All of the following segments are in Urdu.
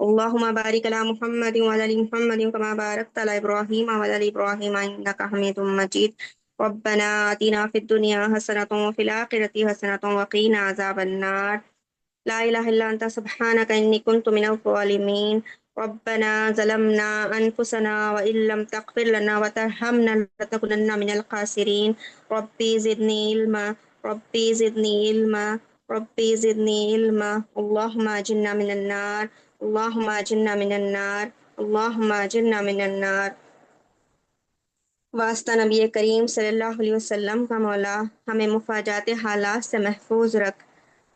اللهم بارك على محمد وعلى ال محمد كما باركت على ابراهيم وعلى ال ابراهيم انك حميد مجيد. ربنا آتنا في الدنيا حسنة وفي الآخرة حسنة وقنا عذاب النار. لا إله إلا أنت سبحانك إني كنت من الظالمين. ربنا ظلمنا أنفسنا وإن لم تغفر لنا وترحمنا لنكونن من الخاسرين. ربي زدني علما. ربي زدني علما. ربي زدني علما. اللهم أجرنا من النار. اللهم أجرنا من النار. اللهم أجرنا من النار. واسطہ نبی کریم صلی اللہ علیہ وسلم کا مولا ہمیں مفاجات حالات سے محفوظ رکھ،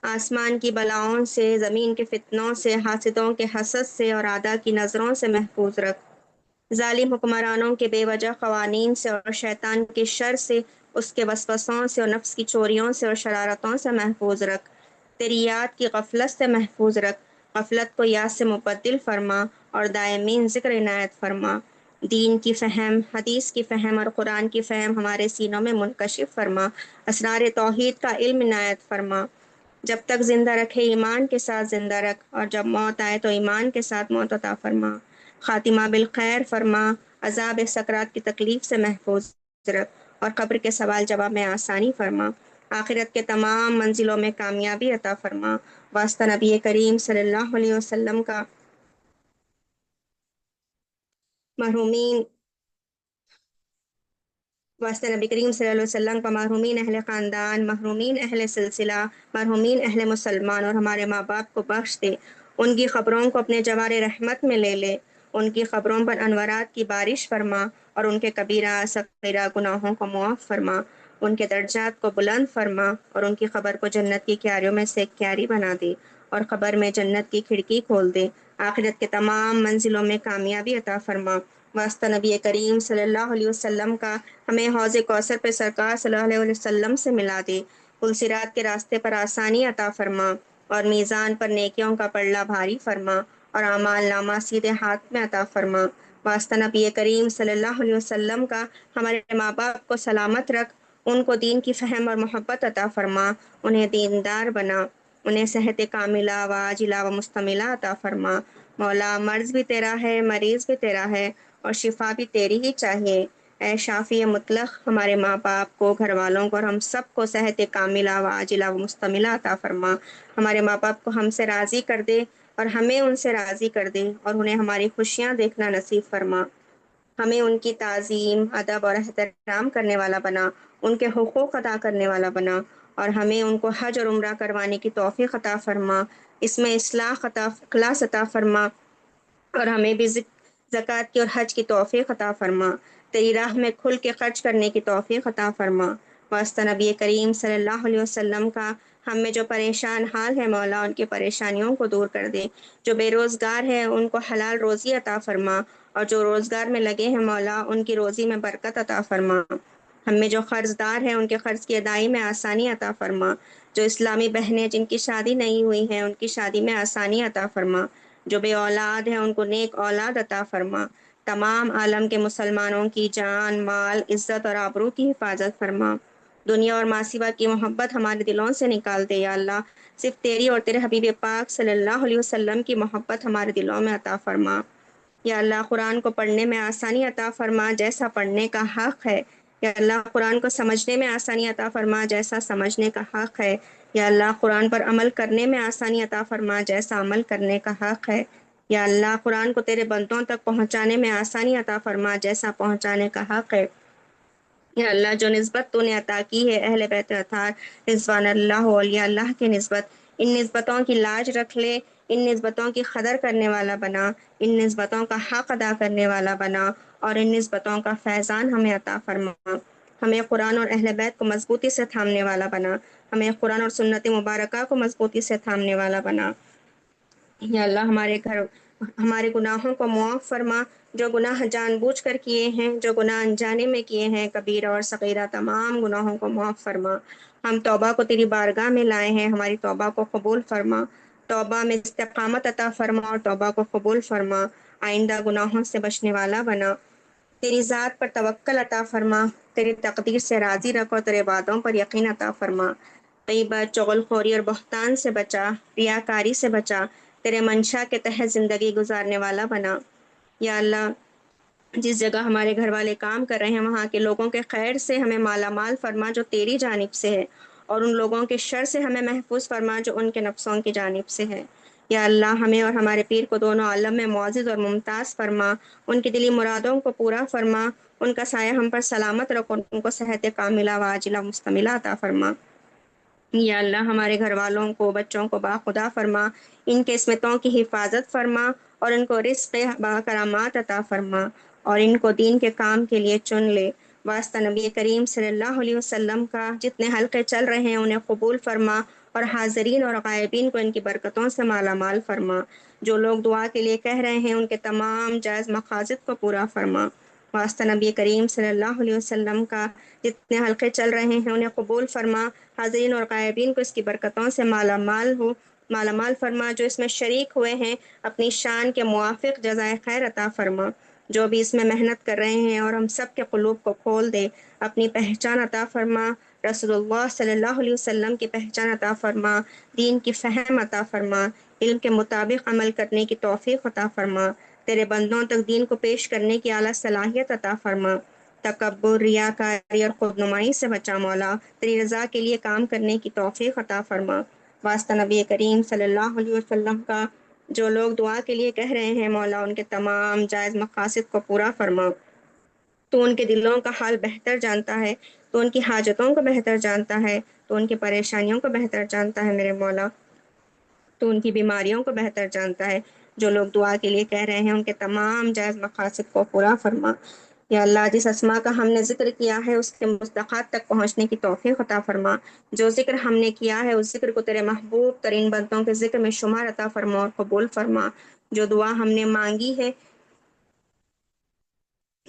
آسمان کی بلاؤں سے، زمین کے فتنوں سے، حاسدوں کے حسد سے اور اعداء کی نظروں سے محفوظ رکھ، ظالم حکمرانوں کے بے وجہ قوانین سے اور شیطان کے شر سے، اس کے وسوسوں سے اور نفس کی چوریوں سے اور شرارتوں سے محفوظ رکھ، تیری یاد کی غفلت سے محفوظ رکھ، غفلت کو یاد سے مبدل فرما اور دائمین ذکر عنایت فرما، دین کی فہم، حدیث کی فہم اور قرآن کی فہم ہمارے سینوں میں منکشف فرما، اسرار توحید کا علم عنایت فرما، جب تک زندہ رکھے ایمان کے ساتھ زندہ رکھ، اور جب موت آئے تو ایمان کے ساتھ موت عطا فرما، خاتمہ بالخیر فرما، عذاب سکرات کی تکلیف سے محفوظ رکھ اور قبر کے سوال جواب میں آسانی فرما، آخرت کے تمام منزلوں میں کامیابی عطا فرما، واسطہ نبی کریم صلی اللہ علیہ وسلم کا مرحومین واسطہ نبی کریم صلی اللہ علیہ وسلم کا مرحومین اہل خاندان، مرحومین اہل سلسلہ، مرحومین اہل مسلمان اور ہمارے ماں باپ کو بخش دے، ان کی قبروں کو اپنے جوار رحمت میں لے لے، ان کی قبروں پر انوارات کی بارش فرما اور ان کے کبیرہ صغیرہ گناہوں کو معاف فرما، ان کے درجات کو بلند فرما اور ان کی قبر کو جنت کی کیاریوں میں سے ایک کیاری بنا دے اور قبر میں جنت کی کھڑکی کھول دے، آخرت کے تمام منزلوں میں کامیابی عطا فرما، واسطہ نبی کریم صلی اللہ علیہ وسلم کا ہمیں حوض کوثر پہ سرکار صلی اللہ علیہ وسلم سے ملا دے، پل صراط کے راستے پر آسانی عطا فرما اور میزان پر نیکیوں کا پلڑا بھاری فرما اور اعمال نامہ سیدھے ہاتھ میں عطا فرما، واسطہ نبی کریم صلی اللہ علیہ وسلم کا ہمارے ماں باپ کو سلامت رکھ، ان کو دین کی فہم اور محبت عطا فرما، انہیں دیندار بنا، انہیں صحت کاملہ و عاجلہ و مستملہ عطا فرما، مولا مرض بھی تیرا ہے، مریض بھی تیرا ہے اور شفا بھی تیری ہی چاہیے، اے شافی مطلق ہمارے ماں باپ کو، گھر والوں کو اور ہم سب کو صحت کاملہ و عاجلہ و مستملہ عطا فرما، ہمارے ماں باپ کو ہم سے راضی کر دے اور ہمیں ان سے راضی کر دے اور انہیں ہماری خوشیاں دیکھنا نصیب فرما، ہمیں ان کی تعظیم، ادب اور احترام کرنے والا بنا، ان کے حقوق ادا کرنے والا بنا اور ہمیں ان کو حج اور عمرہ کروانے کی توفیق عطا فرما، اس میں اخلاص عطا فرما اور ہمیں بھی زکوٰۃ کی اور حج کی توفیق عطا فرما، تیری راہ میں کھل کے خرچ کرنے کی توفیق عطا فرما، واسطہ نبی کریم صلی اللہ علیہ وسلم کا ہم میں جو پریشان حال ہے مولا ان کی پریشانیوں کو دور کر دے، جو بے روزگار ہیں ان کو حلال روزی عطا فرما اور جو روزگار میں لگے ہیں مولا ان کی روزی میں برکت عطا فرما، ہم میں جو قرض دار ہیں ان کے قرض کی ادائی میں آسانی عطا فرما، جو اسلامی بہنیں جن کی شادی نہیں ہوئی ہیں ان کی شادی میں آسانی عطا فرما، جو بے اولاد ہیں ان کو نیک اولاد عطا فرما، تمام عالم کے مسلمانوں کی جان، مال، عزت اور آبرو کی حفاظت فرما، دنیا اور ماسیوا کی محبت ہمارے دلوں سے نکال دے یا اللہ، صرف تیری اور تیرے حبیب پاک صلی اللہ علیہ وسلم کی محبت ہمارے دلوں میں عطا فرما، یا اللہ قرآن کو پڑھنے میں آسانی عطا فرما جیسا پڑھنے کا حق ہے، یا اللہ قرآن کو سمجھنے میں آسانی عطا فرما جیسا سمجھنے کا حق ہے، یا اللہ قرآن پر عمل کرنے میں آسانی عطا فرما جیسا عمل کرنے کا حق ہے، یا اللہ قرآن کو تیرے بندوں تک پہنچانے میں آسانی عطا فرما جیسا پہنچانے کا حق ہے، یا اللہ جو نسبت تو نے عطا کی ہے اہل بیت اطہار رضوان اللہ و اولیاء اللہ کی نسبت، ان نسبتوں کی لاج رکھ لے، ان نسبتوں کی قدر کرنے والا بنا، ان نسبتوں کا حق ادا کرنے والا بنا اور ان نسبتوں کا فیضان ہمیں عطا فرما، ہمیں قرآن اور اہل بیت کو مضبوطی سے تھامنے والا بنا، ہمیں قرآن اور سنت مبارکہ کو مضبوطی سے تھامنے والا بنا، یا اللہ ہمارے گناہوں کو معاف فرما، جو گناہ جان بوجھ کر کیے ہیں، جو گناہ انجانے میں کیے ہیں، کبیرہ اور صغیرہ تمام گناہوں کو معاف فرما، ہم توبہ کو تیری بارگاہ میں لائے ہیں، ہماری توبہ کو قبول فرما، توبہ میں استقامت عطا فرما اور توبہ کو قبول فرما، آئندہ گناہوں سے بچنے والا بنا، تیری ذات پر توکل عطا فرما، تیری تقدیر سے راضی رکھ اور تیرے وعدوں پر یقین عطا فرما، غیبت، چغل خوری اور بہتان سے بچا، ریاکاری سے بچا، تیرے منشا کے تحت زندگی گزارنے والا بنا۔ یا اللہ جس جگہ ہمارے گھر والے کام کر رہے ہیں وہاں کے لوگوں کے خیر سے ہمیں مالا مال فرما جو تیری جانب سے ہے، اور ان لوگوں کے شر سے ہمیں محفوظ فرما جو ان کے نفسوں کی جانب سے ہے۔ یا اللہ ہمیں اور ہمارے پیر کو دونوں عالم میں معزز اور ممتاز فرما، ان کی دلی مرادوں کو پورا فرما، ان کا سایہ ہم پر سلامت رکھ، ان کو صحت کاملہ واجلہ مستملہ عطا فرما۔ یا اللہ ہمارے گھر والوں کو بچوں کو باخدا فرما، ان کے اسمتوں کی حفاظت فرما، اور ان کو رزق با کرامات عطا فرما، اور ان کو دین کے کام کے لیے چن لے۔ واسطہ نبی کریم صلی اللہ علیہ وسلم کا جتنے حلقے چل رہے ہیں انہیں قبول فرما، اور حاضرین اور غائبین کو ان کی برکتوں سے مالا مال فرما۔ جو لوگ دعا کے لیے کہہ رہے ہیں ان کے تمام جائز مقاصد کو پورا فرما۔ واسطہ نبی کریم صلی اللہ علیہ وسلم کا جتنے حلقے چل رہے ہیں انہیں قبول فرما، حاضرین اور غائبین کو اس کی برکتوں سے مالا مال فرما۔ جو اس میں شریک ہوئے ہیں اپنی شان کے موافق جزائے خیر عطا فرما۔ جو بھی اس میں محنت کر رہے ہیں اور ہم سب کے قلوب کو کھول دے، اپنی پہچان عطا فرما، رسول اللہ صلی اللہ علیہ وسلم کی پہچان عطا فرما، دین کی فہم عطا فرما، علم کے مطابق عمل کرنے کی توفیق عطا فرما، تیرے بندوں تک دین کو پیش کرنے کی اعلیٰ صلاحیت عطا فرما۔ تکبر، ریاکاری اور خود نمائی سے بچا مولا، تیری رضا کے لیے کام کرنے کی توفیق عطا فرما۔ واسطہ نبی کریم صلی اللہ علیہ وسلم کا جو لوگ دعا کے لیے کہہ رہے ہیں مولا ان کے تمام جائز مقاصد کو پورا فرما۔ تو ان کے دلوں کا حال بہتر جانتا ہے، تو ان کی حاجتوں کو بہتر جانتا ہے، تو ان کی پریشانیوں کو بہتر جانتا ہے میرے مولا، تو ان کی بیماریوں کو بہتر جانتا ہے۔ جو لوگ دعا کے لیے کہہ رہے ہیں ان کے تمام جائز مقاصد کو پورا فرما۔ یا اللہ جس اسما کا ہم نے ذکر کیا ہے اس کے مستحقات تک پہنچنے کی توفیق عطا فرما۔ جو ذکر ہم نے کیا ہے اس ذکر کو تیرے محبوب ترین بندوں کے ذکر میں شمار عطا فرما اور قبول فرما۔ جو دعا ہم نے مانگی ہے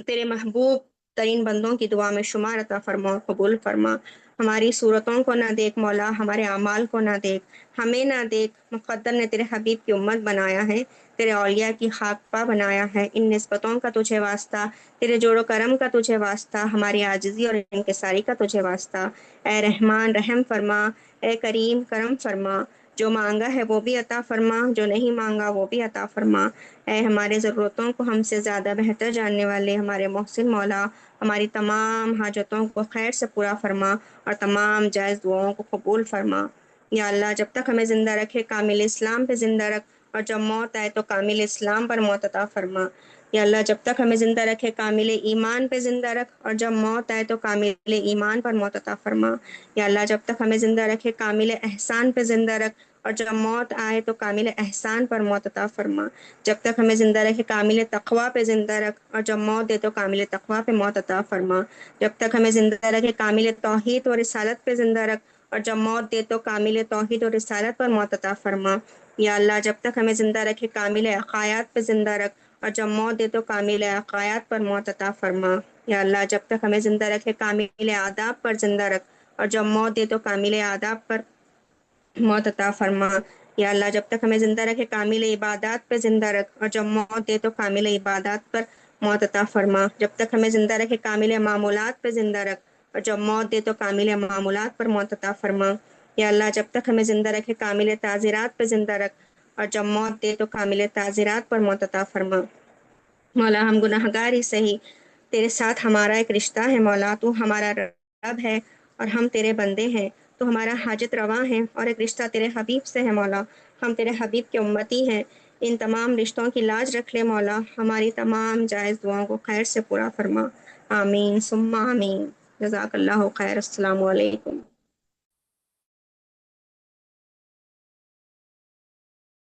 تیرے محبوب ترین بندوں کی دعا میں شمار عطا فرما اور قبول فرما۔ ہماری صورتوں کو نہ دیکھ مولا، ہمارے اعمال کو نہ دیکھ، ہمیں نہ دیکھ، مقدر نے تیرے حبیب کی امت بنایا ہے، تیرے اولیاء کی خاک پا بنایا ہے، ان نسبتوں کا تجھے واسطہ، تیرے جوڑ و کرم کا تجھے واسطہ، ہماری عاجزی اور انکساری کا تجھے واسطہ۔ اے رحمان رحم فرما، اے کریم کرم فرما، جو مانگا ہے وہ بھی عطا فرما، جو نہیں مانگا وہ بھی عطا فرما۔ اے ہمارے ضرورتوں کو ہم سے زیادہ بہتر جاننے والے ہمارے محسن مولا، ہماری تمام حاجتوں کو خیر سے پورا فرما اور تمام جائز دعاؤں کو قبول فرما۔ یا اللہ جب تک ہمیں زندہ رکھے کامل اسلام پہ زندہ رکھ، اور جب موت آئے تو کامل اسلام پر موت عطا فرما۔ یا اللہ جب تک ہمیں زندہ رکھے کامل ایمان پہ زندہ رکھ، اور جب موت آئے تو کامل ایمان پر موت عطا فرما۔ یا اللہ جب تک ہمیں زندہ رکھے کامل احسان پہ زندہ رکھ، اور جب موت آئے تو کامل احسان پر موت عطا فرما۔ جب تک ہمیں زندہ رکھے کامل تقوی پہ زندہ رکھ، اور جب موت دے تو کامل تقوی پہ موت عطا فرما۔ جب تک ہمیں زندہ رکھے کامل توحید اور رسالت پہ زندہ رکھ، اور جب موت دے تو کامل توحید اور رسالت پر موت عطا فرما۔ یا اللہ جب تک ہمیں زندہ رکھے کامل عقائد پہ زندہ رکھ، اور جب موت دے تو کامل عقائد پر موت عطا فرما۔ یا اللہ جب تک ہمیں زندہ رکھے کامل آداب پر زندہ رکھ، اور جب موت دے تو کامل آداب پر موت عطا فرما۔ یا اللہ جب تک ہمیں زندہ رکھے کامل عبادات پہ زندہ رکھ، اور جب موت دے تو کامل عبادات پر موت عطا فرما۔ جب تک ہمیں زندہ رکھے کامل معمولات پہ زندہ رکھ، اور جب موت دے تو کامل معمولات پر موت عطا فرما۔ یا اللہ جب تک ہمیں زندہ رکھے کامل تعزیرات پہ زندہ رکھ، اور جب موت دے تو کامل تعزیرات پر موت عطا فرما۔ مولا ہم گناہگار ہی سہی، تیرے ساتھ ہمارا ایک رشتہ ہے مولا، تو ہمارا رب ہے اور ہم تیرے بندے ہیں، تو ہمارا حاجت رواں ہے، اور ایک رشتہ تیرے حبیب سے ہے مولا، ہم تیرے حبیب کے امتی ہیں۔ ان تمام رشتوں کی لاج رکھ لے مولا، ہماری تمام جائز دعاؤں کو خیر سے پورا فرما۔ آمین ثم آمین۔ جزاک اللہ خیر۔ السلام علیکم۔